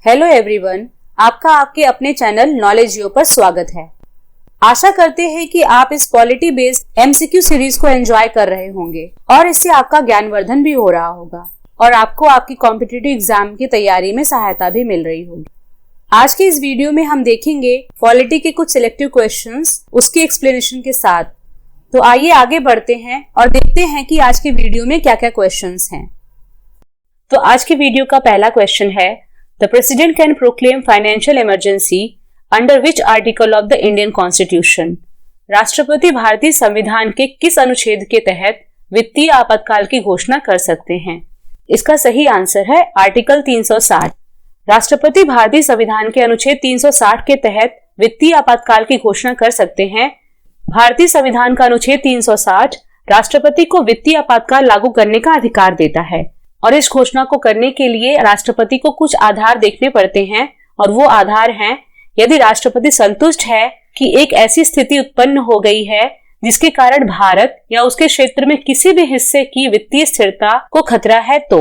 Hello everyone, आपका आपके अपने चैनल नॉलेज जियो पर स्वागत है। आशा करते हैं कि आप इस पॉलिटी बेस्ड एमसीक्यू सीरीज को एंजॉय कर रहे होंगे और इससे आपका ज्ञानवर्धन भी हो रहा होगा और आपको आपकी कॉम्पिटिटिव एग्जाम की तैयारी में सहायता भी मिल रही होगी। आज के इस वीडियो में हम देखेंगे पॉलिटी के कुछ सिलेक्टिव क्वेश्चंस उसकी एक्सप्लेनेशन के साथ। तो आइए आगे बढ़ते हैं और देखते हैं कि आज के वीडियो में क्या क्या क्वेश्चंस हैं। तो आज के वीडियो का पहला क्वेश्चन है, The President can proclaim financial emergency under which article of the Indian Constitution? राष्ट्रपति भारतीय संविधान के किस अनुच्छेद के तहत वित्तीय आपातकाल की घोषणा कर सकते हैं? इसका सही आंसर है आर्टिकल 360। राष्ट्रपति भारतीय संविधान के अनुच्छेद 360 के तहत वित्तीय आपातकाल की घोषणा कर सकते हैं। भारतीय संविधान का अनुच्छेद 360 राष्ट्रपति को वित्तीय आपातकाल लागू करने का अधिकार देता है और इस घोषणा को करने के लिए राष्ट्रपति को कुछ आधार देखने पड़ते हैं और वो आधार हैं, यदि राष्ट्रपति संतुष्ट है कि एक ऐसी स्थिति उत्पन्न हो गई है जिसके कारण भारत या उसके क्षेत्र में किसी भी हिस्से की वित्तीय स्थिरता को खतरा है। तो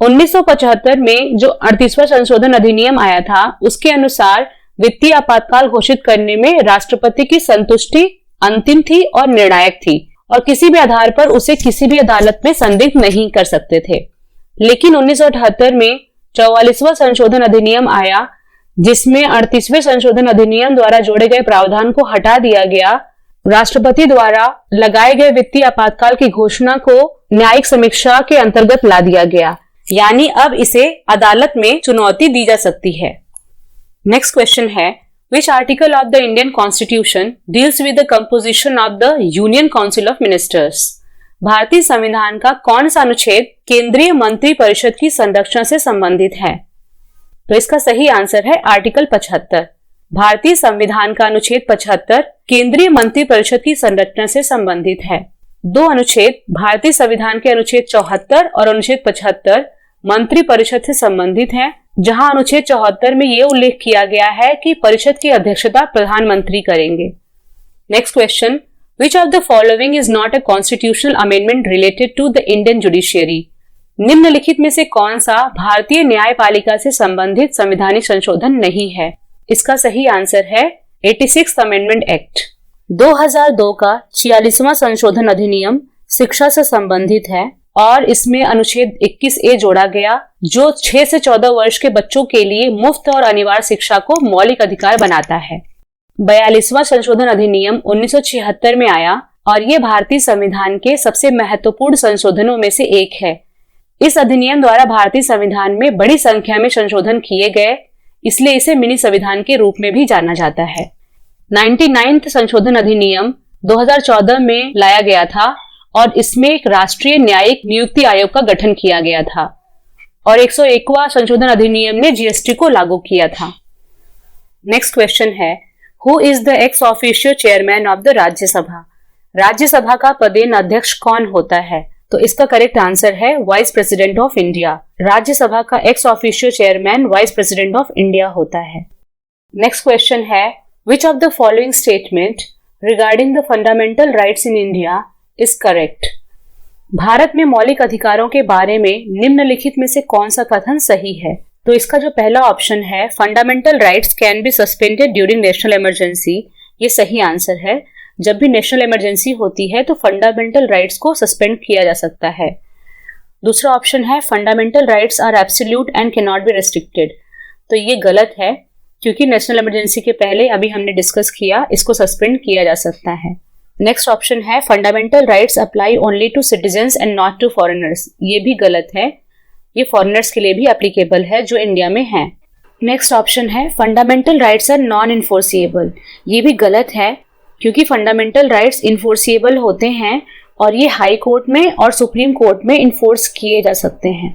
1975 में जो 38वां संशोधन अधिनियम आया था उसके अनुसार वित्तीय आपातकाल घोषित करने में राष्ट्रपति की संतुष्टि अंतिम थी और निर्णायक थी और किसी भी आधार पर उसे किसी भी अदालत में संदिग्ध नहीं कर सकते थे। लेकिन 1978 में 44वां संशोधन अधिनियम आया जिसमें 38वें संशोधन अधिनियम द्वारा जोड़े गए प्रावधान को हटा दिया गया। राष्ट्रपति द्वारा लगाए गए वित्तीय आपातकाल की घोषणा को न्यायिक समीक्षा के अंतर्गत ला दिया गया, यानी अब इसे अदालत में चुनौती दी जा सकती है। नेक्स्ट क्वेश्चन है, Which article of the Indian Constitution deals with the composition of the Union Council of Ministers? भारतीय संविधान का कौन सा अनुच्छेद केंद्रीय मंत्री परिषद की संरचना से संबंधित है? तो इसका सही आंसर है आर्टिकल 75। भारतीय संविधान का अनुच्छेद 75 केंद्रीय मंत्री परिषद की संरचना से संबंधित है। दो अनुच्छेद भारतीय संविधान के अनुच्छेद 74 और अनुच्छेद 75 मंत्री परिषद से संबंधित हैं, जहां अनुच्छेद 74 में ये उल्लेख किया गया है कि परिषद की अध्यक्षता प्रधानमंत्री करेंगे। Next question, Which of the following is not a constitutional amendment related to the Indian judiciary? निम्नलिखित में से कौन सा भारतीय न्यायपालिका से संबंधित संवैधानिक संशोधन नहीं है? इसका सही आंसर है 86th अमेंडमेंट एक्ट। 2002 का 46वां संशोधन अधिनियम शिक्षा से संबंधित है और इसमें अनुच्छेद 21A जोड़ा गया जो 6 से 14 वर्ष के बच्चों के लिए मुफ्त और अनिवार्य शिक्षा को मौलिक अधिकार बनाता है। 42वां संशोधन अधिनियम 1976 में आया और ये भारतीय संविधान के सबसे महत्वपूर्ण संशोधनों में से एक है। इस अधिनियम द्वारा भारतीय संविधान में बड़ी संख्या में संशोधन किए गए, इसलिए इसे मिनी संविधान के रूप में भी जाना जाता है। 99वां संशोधन अधिनियम 2014 में लाया गया था और इसमें एक राष्ट्रीय न्यायिक नियुक्ति आयोग का गठन किया गया था और 101वां संशोधन अधिनियम ने जीएसटी को लागू किया था। नेक्स्ट क्वेश्चन है, Who is the ex officio chairman of the Rajya Sabha? Rajya Sabha का पदेन अध्यक्ष कौन होता है? तो इसका करेक्ट आंसर है vice president of India. Rajya Sabha का ex officio chairman vice president of India होता है। नेक्स्ट क्वेश्चन है, Which of the following statement regarding the fundamental rights in India is correct? Bharat में मौलिक अधिकारों के बारे में निम्नलिखित में से कौन सा कथन सही है? तो इसका जो पहला ऑप्शन है, fundamental rights can be suspended during national emergency, ये सही आंसर है। जब भी नेशनल इमरजेंसी होती है तो फंडामेंटल राइट्स को सस्पेंड किया जा सकता है। दूसरा ऑप्शन है, fundamental rights are absolute and can not be restricted, तो ये गलत है क्योंकि नेशनल इमरजेंसी के पहले अभी हमने डिस्कस किया, इसको सस्पेंड किया जा सकता है। नेक्स्ट ऑप्शन है, fundamental rights apply only to citizens and not to foreigners, ये भी गलत है, ये फॉरेनर्स के लिए भी एप्लीकेबल है जो इंडिया में हैं। नेक्स्ट ऑप्शन है, fundamental rights are non enforceable, ये भी गलत है क्योंकि फंडामेंटल राइट्स इन्फोर्सिएबल होते हैं और ये हाई कोर्ट में और सुप्रीम कोर्ट में इन्फोर्स किए जा सकते हैं।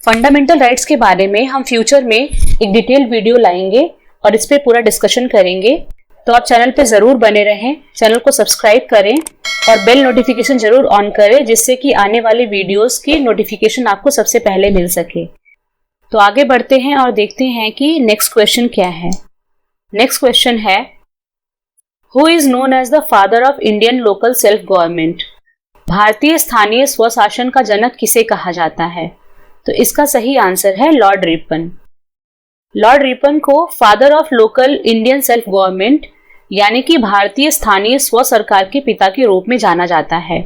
फंडामेंटल राइट्स के बारे में हम फ्यूचर में एक डिटेल वीडियो लाएंगे और इस पर पूरा डिस्कशन करेंगे, तो आप चैनल पे जरूर बने रहें, चैनल को सब्सक्राइब करें और बेल नोटिफिकेशन जरूर ऑन करें जिससे कि आने वाले वीडियोस की नोटिफिकेशन आपको सबसे पहले मिल सके। तो आगे बढ़ते हैं और देखते हैं कि नेक्स्ट क्वेश्चन क्या है। नेक्स्ट क्वेश्चन है, who is known as the father of Indian local self government? भारतीय स्थानीय स्वशासन का जनक किसे कहा जाता है? तो इसका सही आंसर है लॉर्ड रिपन। लॉर्ड रिपन को father of local Indian self government यानी कि भारतीय स्थानीय स्व सरकार के पिता के रूप में जाना जाता है।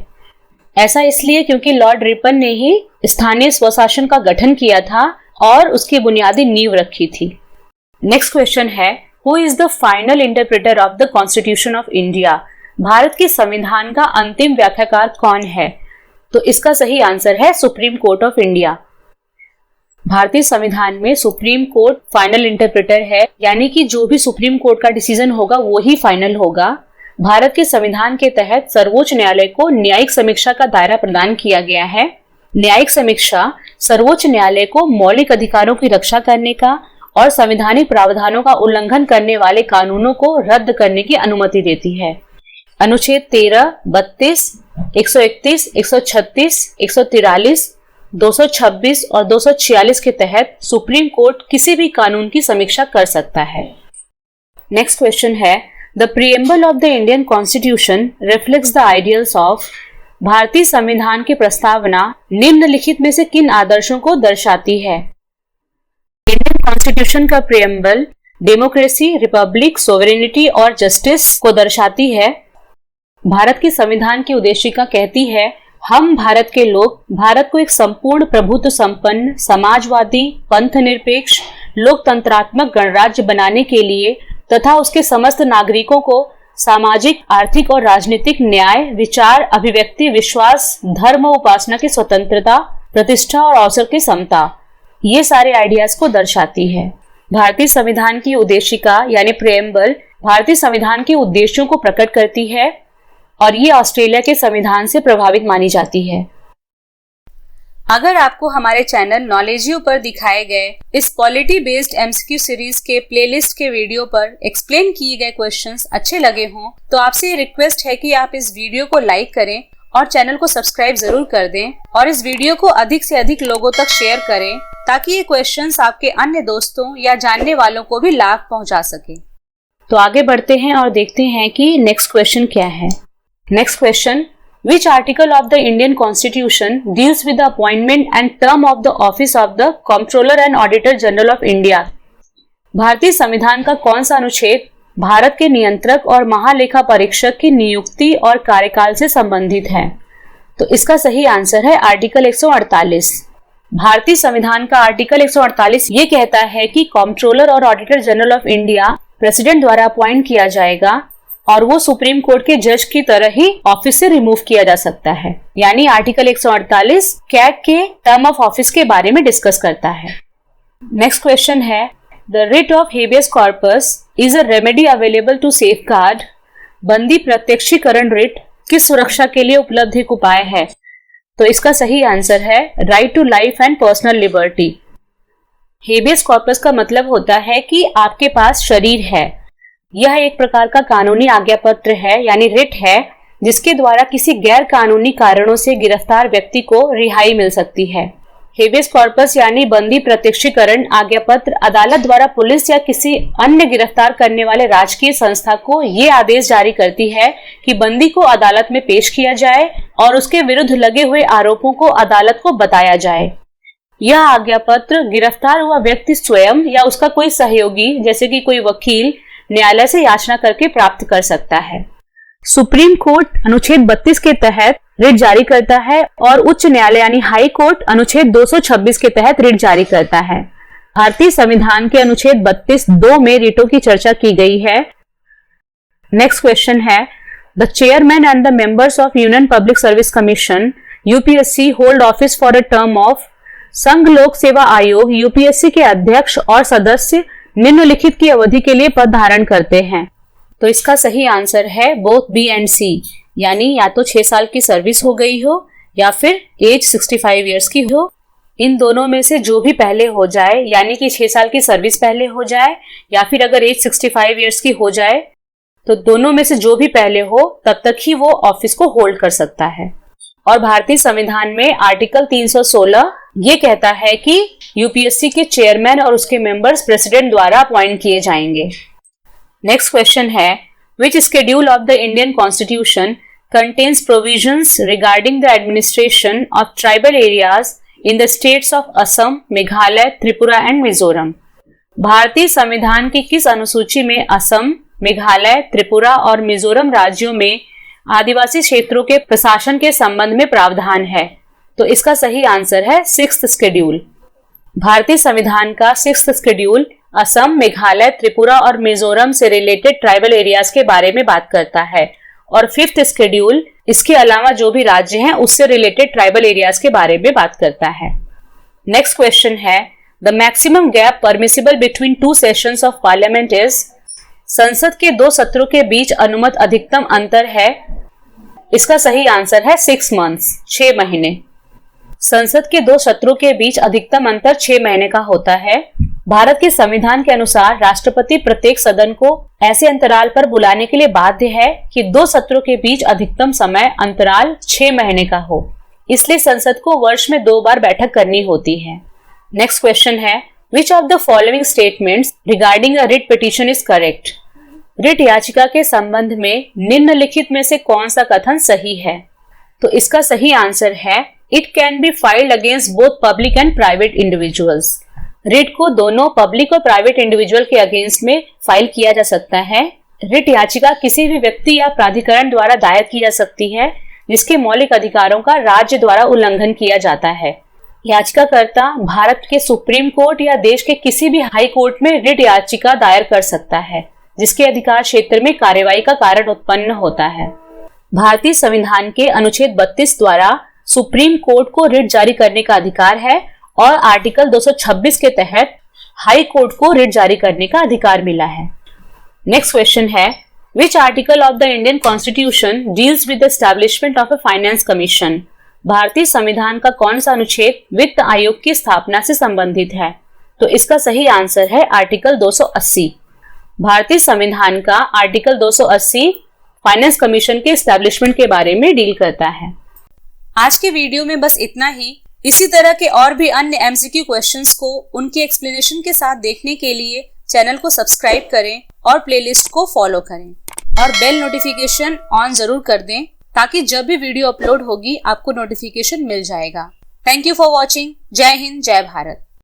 ऐसा इसलिए क्योंकि लॉर्ड रिपन ने ही स्थानीय स्वशासन का गठन किया था और उसकी बुनियादी नींव रखी थी। नेक्स्ट क्वेश्चन है, who is the final interpreter of the constitution of India? Bharat के संविधान का अंतिम व्याख्याकार कौन है? तो इसका सही आंसर है सुप्रीम कोर्ट ऑफ इंडिया। भारतीय संविधान में सुप्रीम कोर्ट फाइनल इंटरप्रेटर है, यानी कि जो भी सुप्रीम कोर्ट का डिसीजन होगा वो ही फाइनल होगा। भारत के संविधान के तहत सर्वोच्च न्यायालय को न्यायिक समीक्षा का दायरा प्रदान किया गया है। न्यायिक समीक्षा सर्वोच्च न्यायालय को मौलिक अधिकारों की रक्षा करने का और संवैधानिक प्रावधानों का उल्लंघन करने वाले कानूनों को रद्द करने की अनुमति देती है। अनुच्छेद 13, 32, 131, 136, 143, 226 और 246 के तहत सुप्रीम कोर्ट किसी भी कानून की समीक्षा कर सकता है। नेक्स्ट क्वेश्चन है, the preamble of the Indian constitution reflects the ideals of? भारतीय संविधान की प्रस्तावना निम्नलिखित में से किन आदर्शों को दर्शाती है? इंडियन कॉन्स्टिट्यूशन का प्रीएम्बल डेमोक्रेसी, रिपब्लिक, सोवरेनिटी और जस्टिस को दर्शाती है। भारत की संविधान की उद्देशिका कहती है, हम भारत के लोग भारत को एक संपूर्ण प्रभुत्व संपन्न, समाजवादी, पंथ निरपेक्ष, लोकतंत्रात्मक गणराज्य बनाने के लिए तथा उसके समस्त नागरिकों को सामाजिक, आर्थिक और राजनीतिक न्याय, विचार, अभिव्यक्ति, विश्वास, धर्म और उपासना की स्वतंत्रता, प्रतिष्ठा और अवसर की समता, ये सारे आइडियाज को दर्शाती है। भारतीय संविधान की उद्देशिका यानी प्रीएम्बल भारतीय संविधान के उद्देश्यों को प्रकट करती है और ये ऑस्ट्रेलिया के संविधान से प्रभावित मानी जाती है। अगर आपको हमारे चैनल नॉलेजियो पर दिखाए गए इस पॉलिटी बेस्ड एमसीक्यू सीरीज के प्लेलिस्ट के वीडियो पर एक्सप्लेन किए गए क्वेश्चंस अच्छे लगे हों तो आपसे ये रिक्वेस्ट है कि आप इस वीडियो को लाइक करें और चैनल को सब्सक्राइब जरूर कर दें और इस वीडियो को अधिक से अधिक लोगों तक शेयर करें ताकि ये क्वेश्चंस आपके अन्य दोस्तों या जानने वालों को भी लाभ पहुंचा सके। तो आगे बढ़ते हैं और देखते हैं कि नेक्स्ट क्वेश्चन क्या है। Next question, which article of the Indian Constitution deals with the appointment and term of the office of the Comptroller and Auditor General of India? भारतीय संविधान का कौन सा अनुच्छेद भारत के नियंत्रक और महालेखा परीक्षक की नियुक्ति और कार्यकाल से संबंधित है? तो इसका सही आंसर है आर्टिकल 148। भारतीय संविधान का आर्टिकल 148 ये कहता है कि कॉम्प्ट्रोलर और auditor general of India president द्वारा अपॉइंट किया जाएगा और वो सुप्रीम कोर्ट के जज की तरह ही ऑफिस से रिमूव किया जा सकता है। यानी आर्टिकल 148 कैग के टर्म ऑफ ऑफिस के बारे में डिस्कस करता है। नेक्स्ट क्वेश्चन है, the writ of habeas corpus is a remedy available to safeguard? बंदी प्रत्यक्षीकरण रिट किस सुरक्षा के लिए उपलब्ध एक उपाय है? तो इसका सही आंसर है right to life and personal liberty. Habeas corpus का मतलब होता है कि आपके पास शरीर है। यह एक प्रकार का कानूनी आज्ञा पत्र है यानी रिट है जिसके द्वारा किसी गैर कानूनी कारणों से गिरफ्तार व्यक्ति को रिहाई मिल सकती है। हेबियस कॉर्पस यानी बंदी प्रत्यक्षीकरण आज्ञा पत्र अदालत द्वारा पुलिस या किसी अन्य गिरफ्तार करने वाले राजकीय संस्था को ये आदेश जारी करती है कि बंदी को अदालत में पेश किया जाए और उसके विरुद्ध लगे हुए आरोपों को अदालत को बताया जाए। यह आज्ञा पत्र गिरफ्तार हुआ व्यक्ति स्वयं या उसका कोई सहयोगी जैसे कि कोई वकील न्यायालय से याचना करके प्राप्त कर सकता है। सुप्रीम कोर्ट अनुच्छेद 32 के तहत रिट जारी करता है और उच्च न्यायालय यानी हाई कोर्ट अनुच्छेद 226 के तहत रिट जारी करता है। भारतीय संविधान के अनुच्छेद 32(2) में रिटों की चर्चा की गई है। नेक्स्ट क्वेश्चन है, the chairman and the members of union public service commission UPSC hold office for a term of? संघ लोक सेवा आयोग यूपीएससी के अध्यक्ष और सदस्य निम्नलिखित की अवधि के लिए पद धारण करते हैं। तो इसका सही आंसर है बोथ बी एंड सी, यानी या तो 6 साल की सर्विस हो गई हो या फिर एज 65 इयर्स की हो। इन दोनों में से जो भी पहले हो जाए, यानी कि 6 साल की सर्विस पहले हो जाए या फिर अगर एज 65 इयर्स की हो जाए, तो दोनों में से जो भी पहले हो तब तक ही वो ऑफिस को होल्ड कर सकता है। और भारतीय संविधान में आर्टिकल 316 ये कहता है कि यूपीएससी के चेयरमैन और उसके मेंबर्स प्रेसिडेंट द्वारा अपॉइंट किए जाएंगे। नेक्स्ट क्वेश्चन है, which schedule of the Indian constitution contains provisions regarding the administration of tribal areas in the states of Assam, Meghalaya, Tripura and Mizoram? भारतीय संविधान की किस अनुसूची में असम, मेघालय, त्रिपुरा और मिजोरम राज्यों में आदिवासी क्षेत्रों के प्रशासन के संबंध में प्रावधान है? तो इसका सही आंसर है 6th शेड्यूल। भारतीय संविधान का 6th शेड्यूल असम, मेघालय, त्रिपुरा और मिजोरम से रिलेटेड ट्राइबल एरियाज के बारे में बात करता है और 5th शेड्यूल इसके अलावा जो भी राज्य हैं उससे रिलेटेड ट्राइबल एरियाज के बारे में बात करता है। नेक्स्ट क्वेश्चन है, the maximum gap permissible between 2 sessions of parliament is? संसद के 2 सत्रों के बीच अनुमत अधिकतम अंतर है? इसका सही आंसर है 6 months, 6 महीने। संसद के 2 सत्रों के बीच अधिकतम अंतर 6 महीने का होता है। भारत के संविधान के अनुसार राष्ट्रपति प्रत्येक सदन को ऐसे अंतराल पर बुलाने के लिए बाध्य है कि 2 सत्रों के बीच अधिकतम समय अंतराल 6 महीने का हो। इसलिए संसद को वर्ष में 2 बार बैठक करनी होती है। नेक्स्ट क्वेश्चन है, which of the following statements regarding a writ petition is correct? Writ याचिका के संबंध में निम्नलिखित में से कौन सा कथन सही है? तो इसका सही आंसर है, it can be filed against both public and private individuals. Writ को दोनों पब्लिक और प्राइवेट इंडिविजुअल के अगेंस्ट में फाइल किया जा सकता है। रिट याचिका किसी भी व्यक्ति या प्राधिकरण द्वारा दायर की जा सकती है जिसके मौलिक अधिकारों का राज्य द्वारा उल्लंघन किया जाता है। याचिकाकर्ता भारत के सुप्रीम कोर्ट या देश के किसी भी हाई कोर्ट में रिट याचिका दायर कर सकता है जिसके अधिकार क्षेत्र में कार्यवाही का कारण उत्पन्न होता है। भारतीय संविधान के अनुच्छेद 32 द्वारा सुप्रीम कोर्ट को रिट जारी करने का अधिकार है और आर्टिकल 226 के तहत हाई कोर्ट को रिट जारी करने का अधिकार मिला है। नेक्स्ट क्वेश्चन है, which article of the Indian constitution deals with the establishment of a finance commission? भारतीय संविधान का कौन सा अनुच्छेद वित्त आयोग की स्थापना से संबंधित है? तो इसका सही आंसर है आर्टिकल 280। भारतीय संविधान का आर्टिकल 280 फाइनेंस कमीशन के एस्टैब्लिशमेंट के बारे में डील करता है। आज के वीडियो में बस इतना ही। इसी तरह के और भी अन्य एमसीक्यू क्वेश्चंस को उनके एक्सप्लेनेशन के साथ देखने के लिए चैनल को सब्सक्राइब करें और प्लेलिस्ट को फॉलो करें और बेल नोटिफिकेशन ऑन जरूर कर दें ताकि जब भी वीडियो अपलोड होगी आपको नोटिफिकेशन मिल जाएगा। Thank you for watching. जय हिंद, जय भारत।